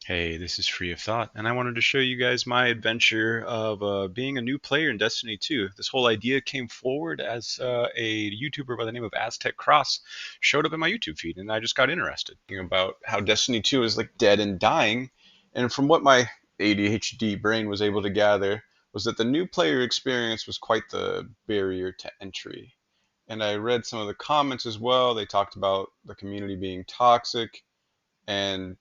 Hey, this is Free of Thought, and I wanted to show you guys my adventure of being a new player in Destiny 2. This whole idea came forward as a YouTuber by the name of Aztec Cross showed up in my YouTube feed, and I just got interested about how Destiny 2 is like dead and dying. And from what my ADHD brain was able to gather, was that the new player experience was quite the barrier to entry. And I read some of the comments as well. They talked about the community being toxic and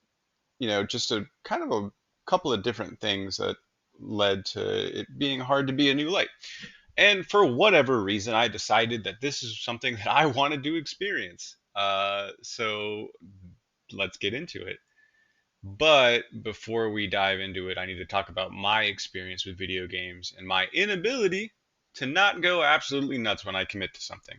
just a kind of a couple of different things that led to it being hard to be a new light. And for whatever reason, I decided that this is something that I wanted to experience. So let's get into it. But before we dive into it, I need to talk about my experience with video games and my inability to not go absolutely nuts when I commit to something.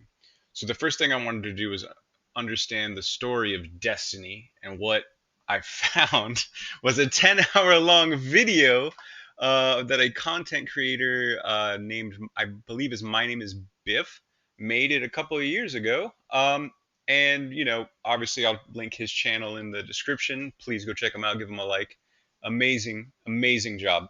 So the first thing I wanted to do was understand the story of Destiny, and what I found was a 10-hour long video that a content creator named, I believe his My Name is Biff, made it a couple of years ago. And obviously I'll link his channel in the description. Please go check him out, give him a like. Amazing, amazing job.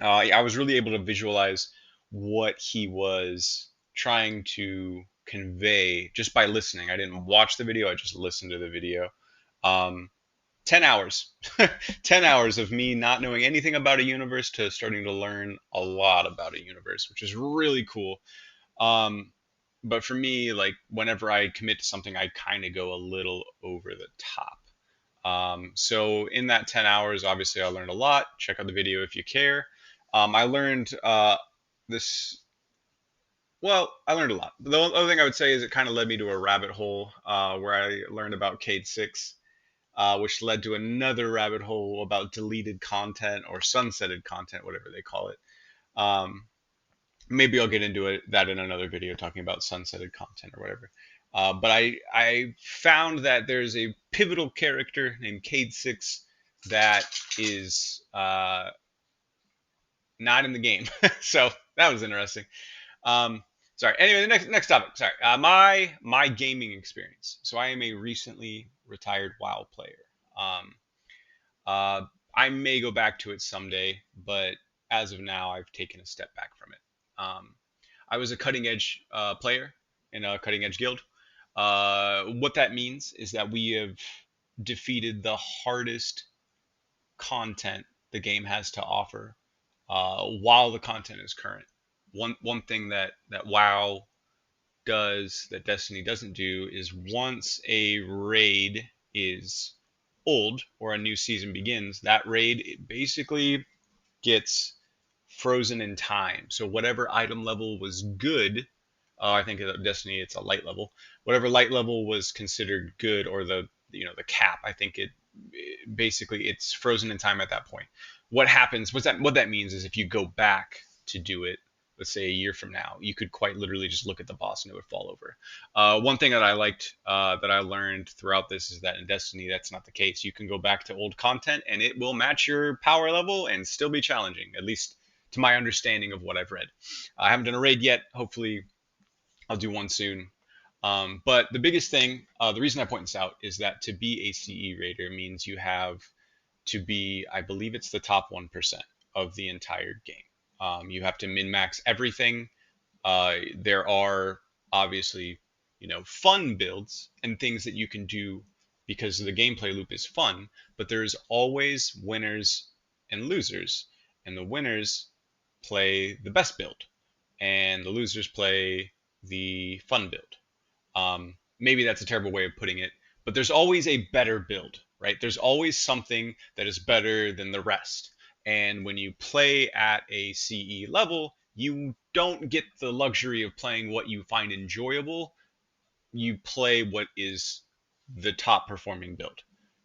I was really able to visualize what he was trying to convey just by listening. I didn't watch the video, I just listened to the video. um, 10 hours 10 hours of me not knowing anything about a universe to starting to learn a lot about a universe, which is really cool. um, but for me, like, whenever I commit to something, I kind of go a little over the top. So in that 10 hours, obviously I learned a lot. Check out the video if you care. I learned this well, I learned a lot. The other thing I would say is it kind of led me to a rabbit hole where I learned about Cade 6, which led to another rabbit hole about deleted content or sunsetted content, whatever they call it. Um, Maybe I'll get into that in another video talking about sunsetted content or whatever. But I found that there's a pivotal character named Cade 6 that is not in the game. So that was interesting. Um, sorry. Anyway, the next topic. Sorry. My gaming experience. So I am a recently retired WoW player. Um, uh, I may go back to it someday, but as of now, I've taken a step back from it. I was a cutting edge player in a cutting edge guild. What that means is that we have defeated the hardest content the game has to offer while the content is current. One thing that WoW does that Destiny doesn't do is once a raid is old or a new season begins, that raid basically gets frozen in time. So whatever item level was good, I think of Destiny it's a light level. Whatever light level was considered good, or the cap, I think basically it's frozen in time at that point. What happens? What that means is if you go back to do it, let's say a year from now, you could quite literally just look at the boss and it would fall over. One thing that I liked that I learned throughout this is that in Destiny that's not the case. You can go back to old content and it will match your power level and still be challenging, at least to my understanding of what I've read. I haven't done a raid yet. Hopefully, I'll do one soon. But the biggest thing, the reason I point this out is that to be a CE raider means you have to be, I believe it's the top 1% of the entire game. You have to min max everything. There are obviously, fun builds and things that you can do because the gameplay loop is fun, but there's always winners and losers, and the winners play the best build, and the losers play the fun build. Maybe that's a terrible way of putting it, but there's always a better build, right? There's always something that is better than the rest. And when you play at a CE level, you don't get the luxury of playing what you find enjoyable. You play what is the top performing build.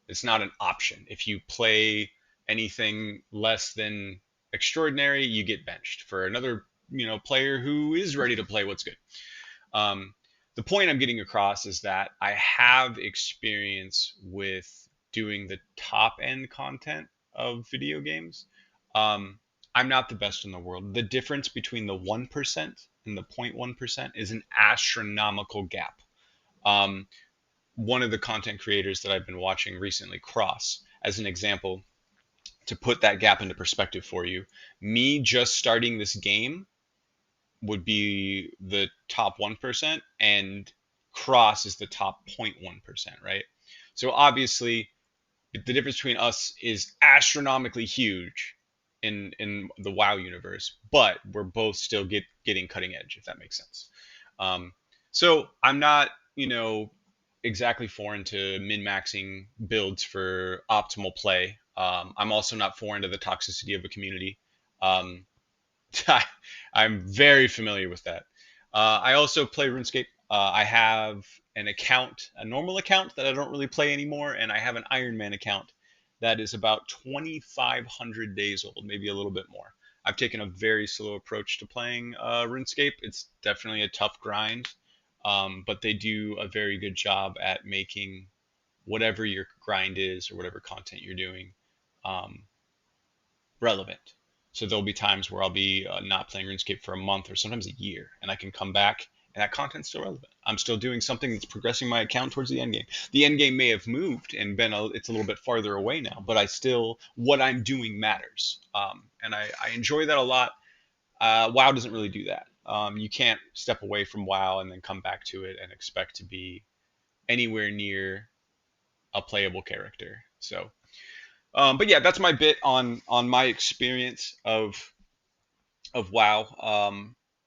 It's not an option. If you play anything less than extraordinary, you get benched for another, player who is ready to play what's good. Um, the point I'm getting across is that I have experience with doing the top end content of video games. Um, I'm not the best in the world. The difference between the 1% and the 0.1% is an astronomical gap. Um, One of the content creators that I've been watching recently, Cross, as an example, to put that gap into perspective for you, me just starting this game would be the top 1%, and Cross is the top 0.1%, right? So obviously, the difference between us is astronomically huge in the WoW universe, but we're both still getting cutting edge, if that makes sense. Um, so I'm not, exactly foreign to min maxing builds for optimal play. I'm also not foreign to the toxicity of a community. Um, I'm very familiar with that. I also play RuneScape. I have an account, a normal account that I don't really play anymore, and I have an Iron Man account that is about 2,500 days old, maybe a little bit more. I've taken a very slow approach to playing RuneScape. It's definitely a tough grind, but they do a very good job at making whatever your grind is or whatever content you're doing um, relevant. So there'll be times where I'll be not playing RuneScape for a month or sometimes a year, and I can come back and that content's still relevant. I'm still doing something that's progressing my account towards the end game. The end game may have moved and it's a little bit farther away now, but what I'm doing matters, and I enjoy that a lot. WoW doesn't really do that. You can't step away from WoW and then come back to it and expect to be anywhere near a playable character. So but yeah, that's my bit on my experience of WoW.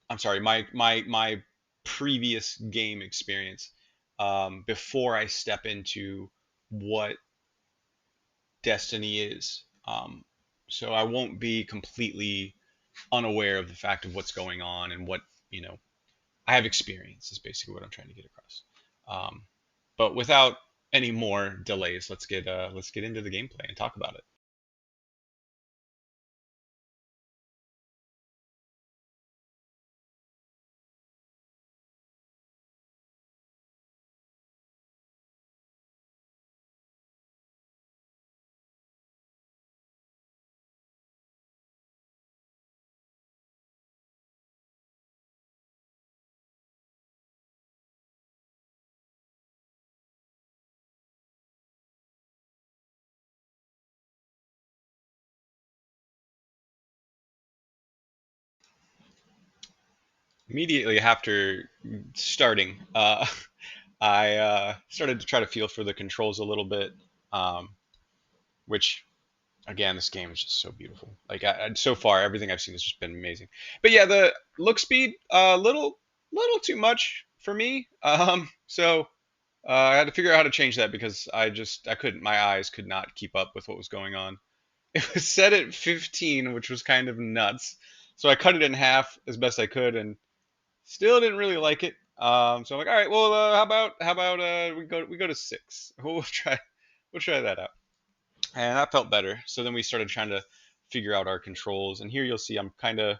I'm sorry, my previous game experience before I step into what Destiny is. So I won't be completely unaware of the fact of what's going on and what I have experience is basically what I'm trying to get across. Um, but without any more delays, let's get into the gameplay and talk about it. Immediately after starting, I started to try to feel for the controls a little bit, um, which again, this game is just so beautiful. Like so far, everything I've seen has just been amazing. But yeah, the look speed, little too much for me. So I had to figure out how to change that because I couldn't. My eyes could not keep up with what was going on. It was set at 15, which was kind of nuts. So I cut it in half as best I could, and still didn't really like it. So I'm like, all right, well, how about we go to 6? We'll try that out, and that felt better. So then we started trying to figure out our controls, and here you'll see I'm kind of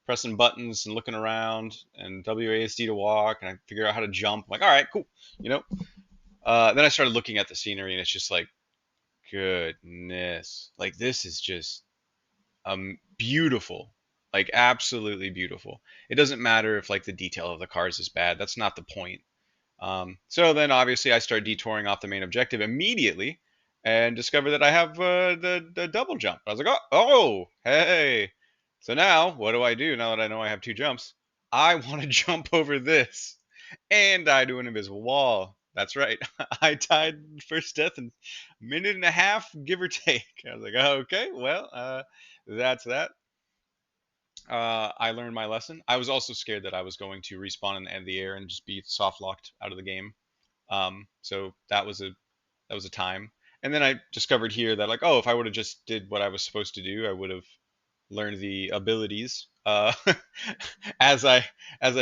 pressing buttons and looking around, and WASD to walk, and I figure out how to jump. I'm like, all right, cool, you know. Then I started looking at the scenery, and it's just like, goodness, like this is just beautiful, like absolutely beautiful. It doesn't matter if like the detail of the cars is bad. That's not the point. So then obviously I start detouring off the main objective immediately and discover that I have the double jump. I was like, hey. So now what do I do now that I know I have two jumps? I want to jump over this and I do an invisible wall. That's right. I died first death in a minute and a half, give or take. I was like, okay, well, that's that. I learned my lesson. I was also scared that I was going to respawn in the end of the air and just be soft locked out of the game. So that was a time. And then I discovered here that like, oh, if I would have just did what I was supposed to do, I would have learned the abilities as I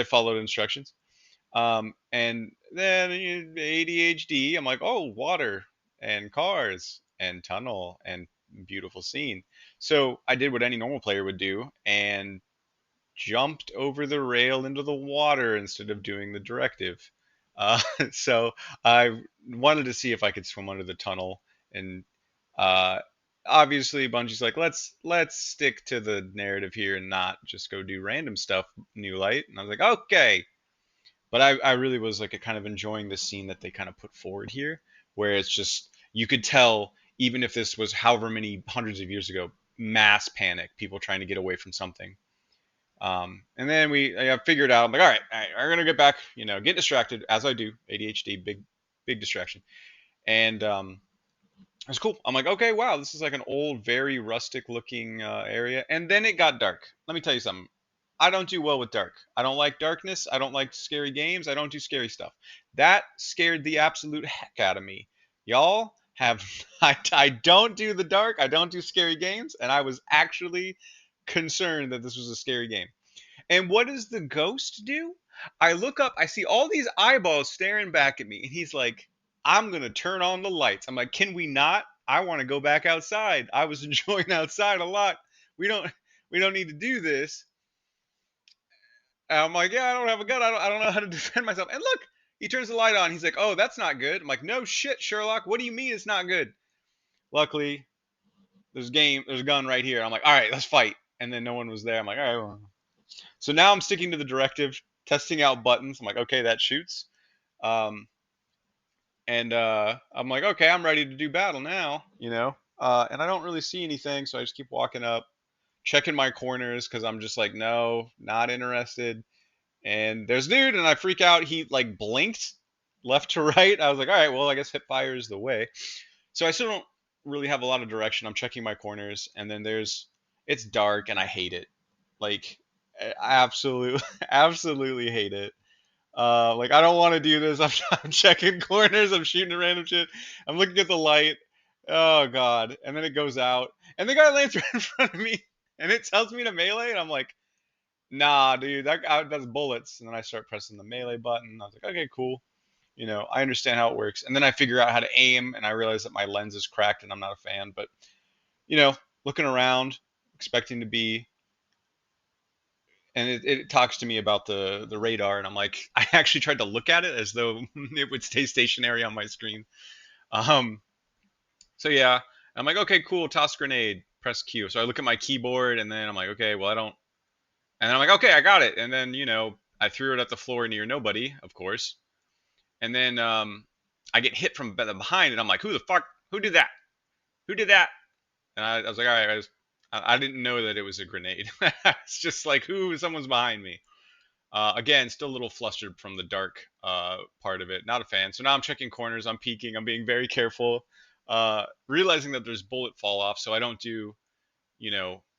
followed instructions. And then ADHD, I'm like, oh, water and cars and tunnel and beautiful scene. So I did what any normal player would do and jumped over the rail into the water instead of doing the directive. So I wanted to see if I could swim under the tunnel, and uh, obviously Bungie's like, let's stick to the narrative here and not just go do random stuff. New light, and I was like, okay. But I really was like kind of enjoying the scene that they kind of put forward here, where it's just you could tell even if this was however many hundreds of years ago, mass panic, people trying to get away from something. And then I figured out, I'm like, all right, I'm gonna get back, get distracted as I do. ADHD, big distraction. And it was cool. I'm like, okay, wow, this is like an old, very rustic looking area. And then it got dark. Let me tell you something. I don't do well with dark. I don't like darkness. I don't like scary games. I don't do scary stuff. That scared the absolute heck out of me. Y'all have, I don't do the dark. I don't do scary games. And I was actually concerned that this was a scary game. And what does the ghost do? I look up, I see all these eyeballs staring back at me, and he's like, I'm gonna turn on the lights. I'm like, can we not? I want to go back outside. I was enjoying outside a lot. We don't we don't need to do this. And I'm like, yeah, I don't have a gun. I don't know how to defend myself. And look, he turns the light on. He's like, oh, that's not good. I'm like, no shit, Sherlock. What do you mean it's not good? Luckily, there's a gun right here. I'm like, all right, let's fight. And then no one was there. I'm like, all right, well. So now I'm sticking to the directive, testing out buttons. I'm like, okay, that shoots. Um, and I'm like, okay, I'm ready to do battle now. And I don't really see anything, so I just keep walking up, checking my corners because I'm just like, no, not interested. And there's dude, and I freak out. He like blinked left to right. I was like, all right, well, I guess hip fire is the way. So I still don't really have a lot of direction. I'm checking my corners, and then it's dark, and I hate it. Like, I absolutely, absolutely hate it. Like I don't want to do this. I'm checking corners. I'm shooting at random shit. I'm looking at the light. Oh god! And then it goes out, and the guy lands right in front of me, and it tells me to melee, and I'm like, nah, dude, that's bullets. And then I start pressing the melee button. I was like, okay, cool. I understand how it works. And then I figure out how to aim, and I realize that my lens is cracked, and I'm not a fan. But you know, looking around, expecting to be and it talks to me about the radar, and I'm like, I actually tried to look at it as though it would stay stationary on my screen. um so yeah, I'm like, okay, cool, toss grenade, press Q. So I look at my keyboard, and then I'm like, okay, well, I don't. And then I'm like, okay, I got it. And then I threw it at the floor near nobody, of course. And then I get hit from behind, and I'm like, who did that, who did that? And I was like, all right, I didn't know that it was a grenade. It's just like, someone's behind me. Again, still a little flustered from the dark part of it. Not a fan. So now I'm checking corners. I'm peeking. I'm being very careful. Realizing that there's bullet fall off, so I don't do,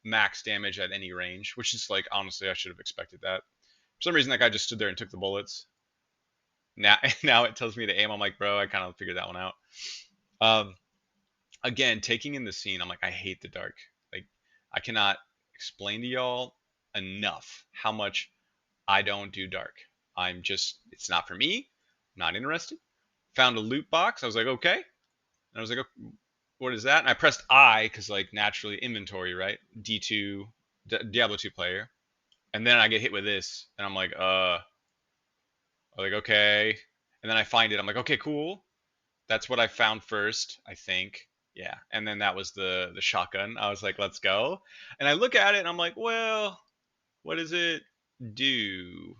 max damage at any range, which is like, honestly, I should have expected that. For some reason, that guy just stood there and took the bullets. Now, now it tells me to aim. I'm like, bro, I kind of figured that one out. Um, Again, taking in the scene, I'm like, I hate the dark. Like, I cannot explain to y'all enough how much I don't do dark. It's not for me. I'm not interested. Found a loot box. I was like, okay. And I was like, "Oh, what is that?" And I pressed I because, like, naturally inventory, right? D2, Diablo 2 player. And then I get hit with this, and I'm like, okay. And then I find it. I'm like, okay, cool. That's what I found first, I think. Yeah. And then that was the shotgun. I was like, let's go. And I look at it, and I'm like, well, what does it do?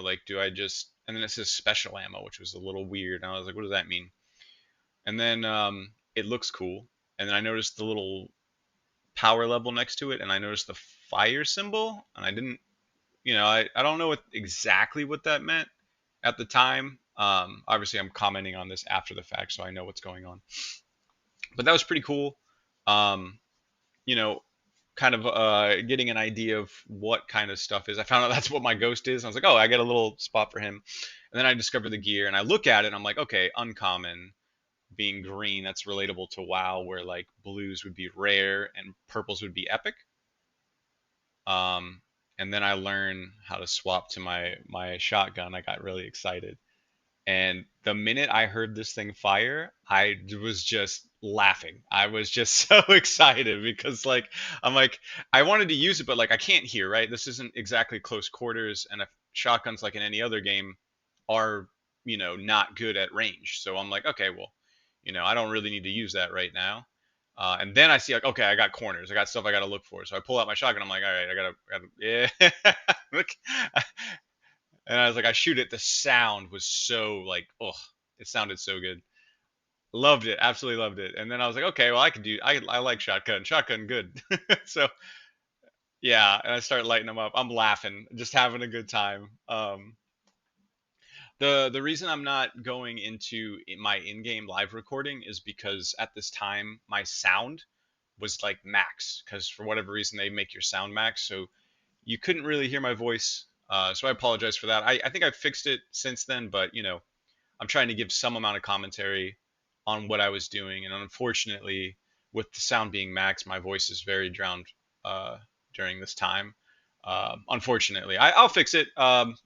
Like, do I just. And then it says special ammo, which was a little weird. And I was like, what does that mean? And then it looks cool. And then I noticed the little power level next to it, and I noticed the fire symbol. And I didn't, I don't know exactly what that meant at the time. Obviously, I'm commenting on this after the fact, so I know what's going on. But that was pretty cool. Um, you know, kind of getting an idea of what kind of stuff is. I found out that's what my ghost is. I was like, oh, I get a little spot for him. And then I discovered the gear, and I look at it, and I'm like, okay, uncommon being green, that's relatable to WoW, where like blues would be rare and purples would be epic. Um, and then I learned how to swap to my shotgun. I got really excited. And the minute I heard this thing fire, I was just laughing. I was just so excited because, like, I'm like, I wanted to use it, but like, I can't hear, right? This isn't exactly close quarters, and if shotguns, like in any other game, are, not good at range. So I'm like, okay, well, I don't really need to use that right now. And then I see, like, okay, I got corners, I got stuff I got to look for. So I pull out my shotgun. I'm like, all right, yeah. Look, and I was like, I shoot it. The sound was so like, oh, it sounded so good. Loved it, absolutely loved it. And then I was like, okay, well, I like shotgun, good. So yeah, and I start lighting them up. I'm laughing, just having a good time. The reason I'm not going into my in-game live recording is because at this time my sound was like max, because for whatever reason they make your sound max, so you couldn't really hear my voice. So I apologize for that. I think I've fixed it since then, but I'm trying to give some amount of commentary on what I was doing, and unfortunately, with the sound being max, my voice is very drowned uh, during this time. Unfortunately, I'll fix it.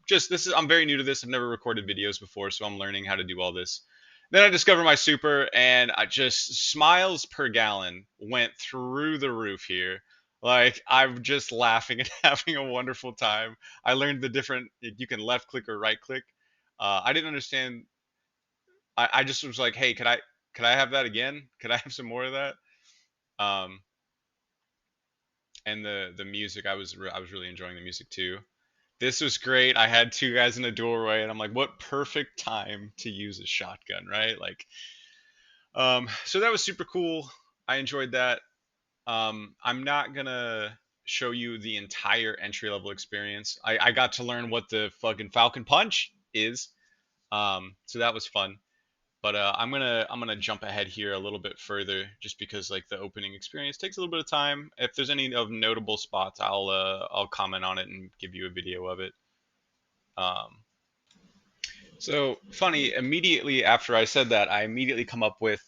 Just this is I'm very new to this. I've never recorded videos before, so I'm learning how to do all this. Then I discover my super, and I just smiles per gallon went through the roof here. Like I'm just laughing and having a wonderful time. I learned the different you can left click or right click. I didn't understand. I just was like, hey, could I have that again? Could I have some more of that? Um, and the music, I was really enjoying the music too. This was great. I had two guys in a doorway, and I'm like, what perfect time to use a shotgun, right? Like, so that was super cool. I enjoyed that. I'm not gonna show you the entire entry level experience. I got to learn what the fucking Falcon Punch is. So that was fun. But I'm gonna jump ahead here a little bit further, just because like the opening experience takes a little bit of time. If there's any of notable spots, I'll comment on it and give you a video of it. Um, so funny. Immediately after I said that, I immediately come up with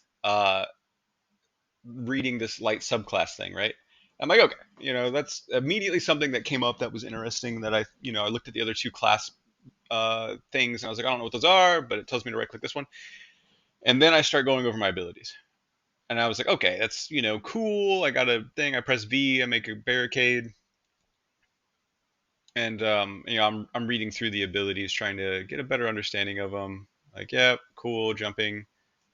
reading this light subclass thing, right? I'm like, okay, that's immediately something that came up that was interesting. That I looked at the other two class things, and I was like, I don't know what those are, but it tells me to right click this one, and then I start going over my abilities. And I was like, okay, that's cool. I got a thing. I press V. I make a barricade, and I'm reading through the abilities, trying to get a better understanding of them. Like, yeah, cool, jumping,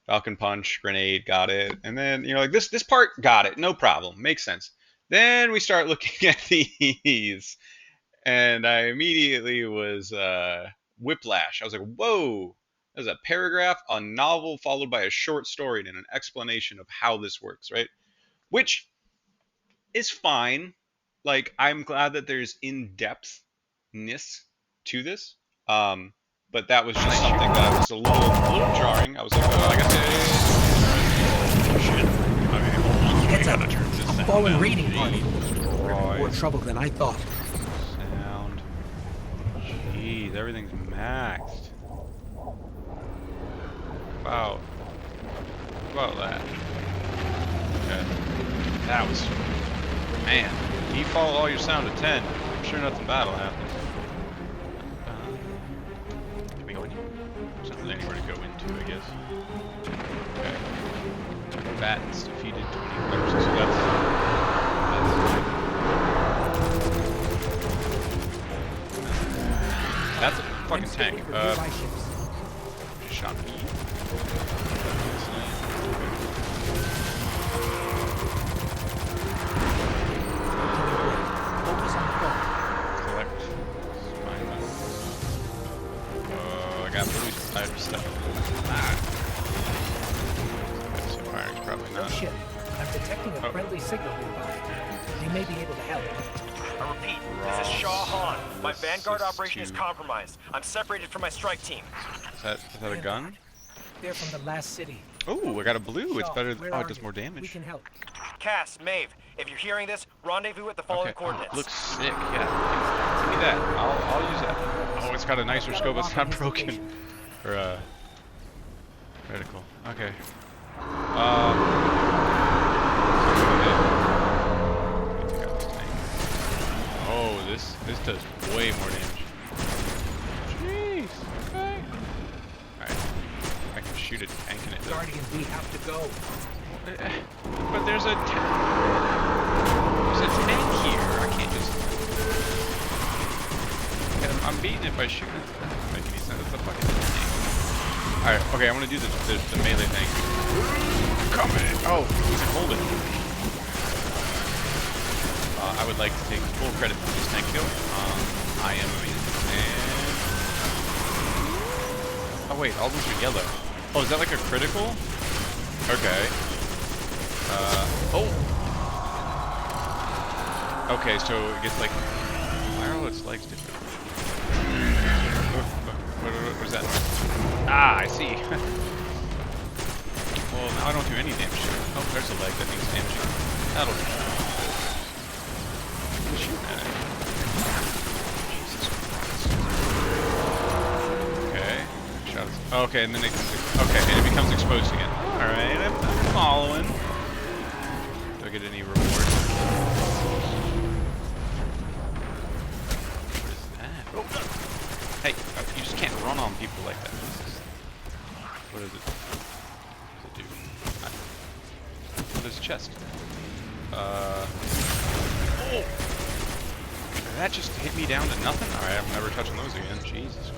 Falcon Punch, grenade, got it. And then like this part, got it, no problem, makes sense. Then we start looking at these, and I immediately was whiplash. I was like, whoa. There's a paragraph, a novel, followed by a short story and an explanation of how this works, right? Which is fine. Like, I'm glad that there's in-depthness to this. But that was just something that was a little jarring. I was like, oh, I got to shit. Okay, hold on. I gotta turn this down. Fallen raiding party. Right. More trouble than I thought. Sound. Jeez, everything's maxed. About that. Okay. That was, man. Default all your sound to 10. I'm sure nothing bad will happen. Can we go in here? There's not anywhere to go into, I guess. Okay. Combatants defeated 25%. So that's a fucking tank. Just shot me. Collect. I got police type stuff. So firing's probably No not. shit. I'm detecting a friendly signal nearby. They may be able to help. I repeat, this is Shaw Han. My Vanguard operation is compromised. I'm separated from my strike team. Is that a gun? They're from the last city. Oh, I got a blue. It's Shaw, better. where Oh, are it does you? more We damage. can help. Cass, Maeve, if you're hearing this, rendezvous at the following Okay. coordinates. Looks sick. Yeah. Give me that. I'll use that. Oh, it's got a nicer scope. It's not broken. Or reticle. Okay. Oh, this does way more damage. Jeez. Okay. Alright. I can shoot a tank in it though. Guardian, we have to go. But there's a tank here. I can't just. I'm beating it by shooting. It doesn't make any sense. It's a fucking tank. Alright, okay, I want to do the melee thing. Coming! Oh, you can hold it. I would like to take full credit for this tank kill. I am amazing. And... oh wait, all those are yellow. Oh, is that like a critical? Okay. Oh. Okay, so it gets like. Why are all its legs different? What was that noise? Ah, I see. Well, now I don't do any damage to it. Oh, there's a leg that needs damaging. That'll do. Shoot at it. Jesus Christ. Okay. Shots. Okay, and then it becomes exposed again. Alright, I'm following. Do I get any rewards? What is that? Oh, no. Hey, you just can't run on people like that. What is it? What does it do? There's a chest. Oh! That just hit me down to nothing? Alright, I'm never touching those again. Jesus.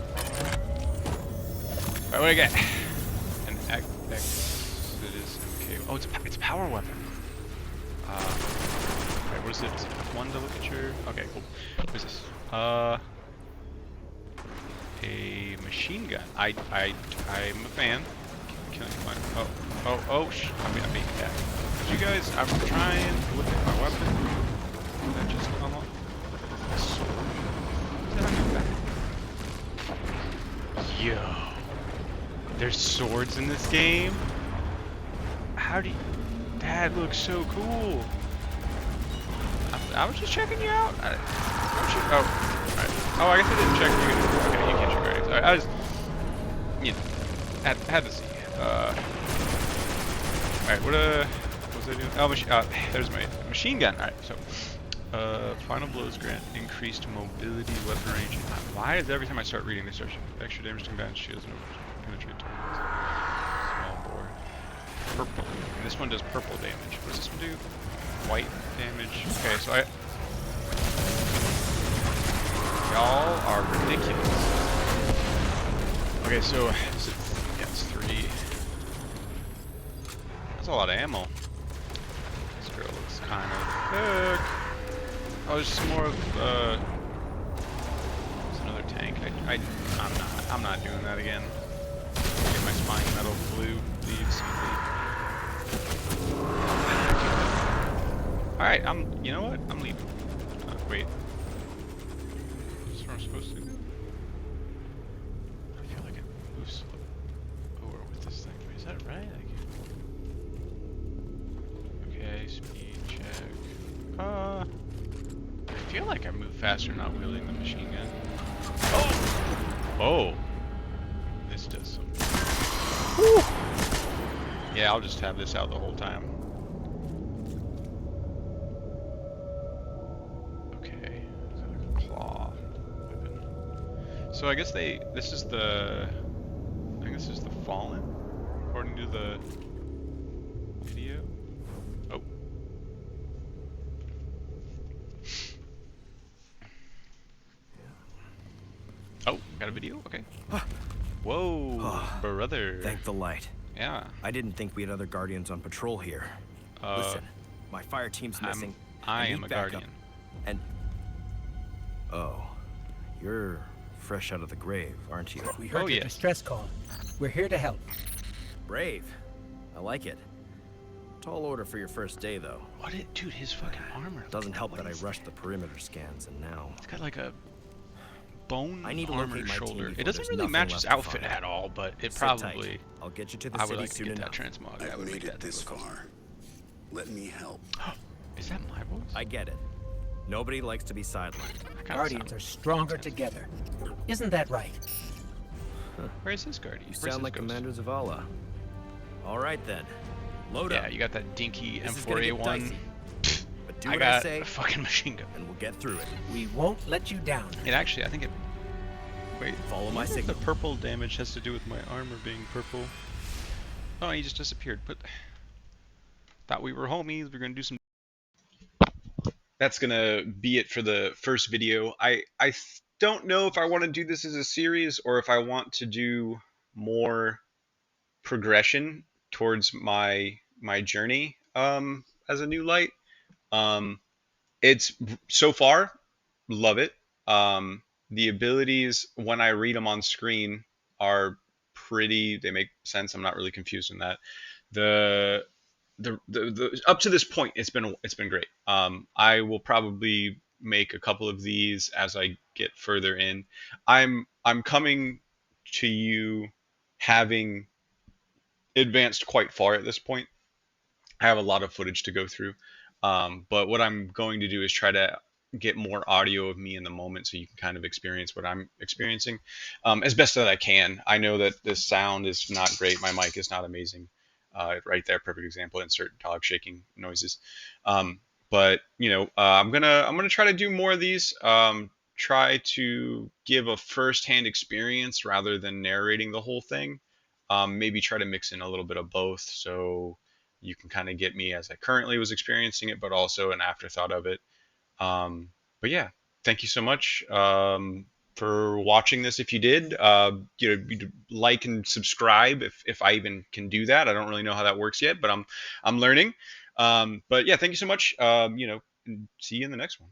Alright, what do I get? An X. It is okay. Oh, it's a power weapon. Alright, what is it? Is it F1 to look at your. Okay, cool. What is this? A machine gun. I'm a fan. Killing my. I'm being attacked. You guys, I'm trying to look at my weapon. Did that just come up? Sword? Is that on your back? Yo. There's swords in this game? How do you... That looks so cool. I was just checking you out. Alright. Oh, I guess I didn't check you. Okay, you can't shoot guardians. Alright, I was... You know. Had to see. Alright, what was I doing? Oh, there's my machine gun. Alright, so... final blows grant increased mobility, weapon range. Why is every time I start reading this start extra damage to combat shields and penetrate targets? Small bore. Purple. And this one does purple damage. What does this one do? White damage. Okay, so y'all are ridiculous. Okay, so it's 3. That's a lot of ammo. This girl looks kind of thick. Oh, there's just more of there's another tank. I'm not doing that again. Get my spine metal blue leaves. Alright, you know what? I'm leaving. Wait. Is this what I'm supposed to do? I feel like it moves slower with this thing. Is that right? Okay, speed check. I feel like I move faster not wielding the machine gun. Oh! Oh! This does something. Woo! Yeah, I'll just have this out the whole time. Okay. Is that like a claw weapon? So I guess this is the Fallen, according to the video. Oh. Oh, got a video? Okay. Whoa, brother. Thank the light. Yeah. I didn't think we had other Guardians on patrol here. Listen, my fire team's missing. I am a Guardian. And... Oh, you're fresh out of the grave, aren't you? We heard your distress call. We're here to help. Brave. I like it. Tall order for your first day, though. Dude, his fucking armor. Doesn't help that I rushed the perimeter scans, and now... It's got like a bone I need to armor locate my shoulder. team It doesn't before really there's match nothing his left to outfit find. at all, but it Sit probably... tight. I'll get you to the I would city like to soon get enough. that transmog. I've made it this far. Let me help. Is that my voice? I get it. Nobody likes to be sidelined. Guardians are stronger together. Isn't that right? Where is this Guardian? You Where's sound his like ghost? Commander Zavala. All right then. Load up. Yeah, you got that dinky This is gonna get M4A1. dicey. But do I what got I say, a fucking machine gun. and we'll get through it. We won't let you down. It actually, I think it... Wait, Follow I my wonder if signal. the purple damage has to do with my armor being purple. Oh, he just disappeared. But thought we were homies. We're gonna do some... That's gonna be it for the first video. I don't know if I want to do this as a series or if I want to do more progression towards my journey as a new light. It's so far, love it. The abilities when I read them on screen are pretty, they make sense. I'm not really confused in that. the the up to this point, it's been great. I will probably make a couple of these as I get further in. I'm coming to you having advanced quite far at this point. I have a lot of footage to go through. But what I'm going to do is try to get more audio of me in the moment so you can kind of experience what I'm experiencing as best that I can. I know that the sound is not great. My mic is not amazing. Right there, perfect example. Insert dog shaking noises. But I'm gonna try to do more of these. Try to give a first-hand experience rather than narrating the whole thing. Maybe try to mix in a little bit of both, so you can kind of get me as I currently was experiencing it, but also an afterthought of it. But yeah, thank you so much for watching this. If you did, you'd like and subscribe if I even can do that. I don't really know how that works yet, but I'm learning. But yeah, thank you so much. And see you in the next one.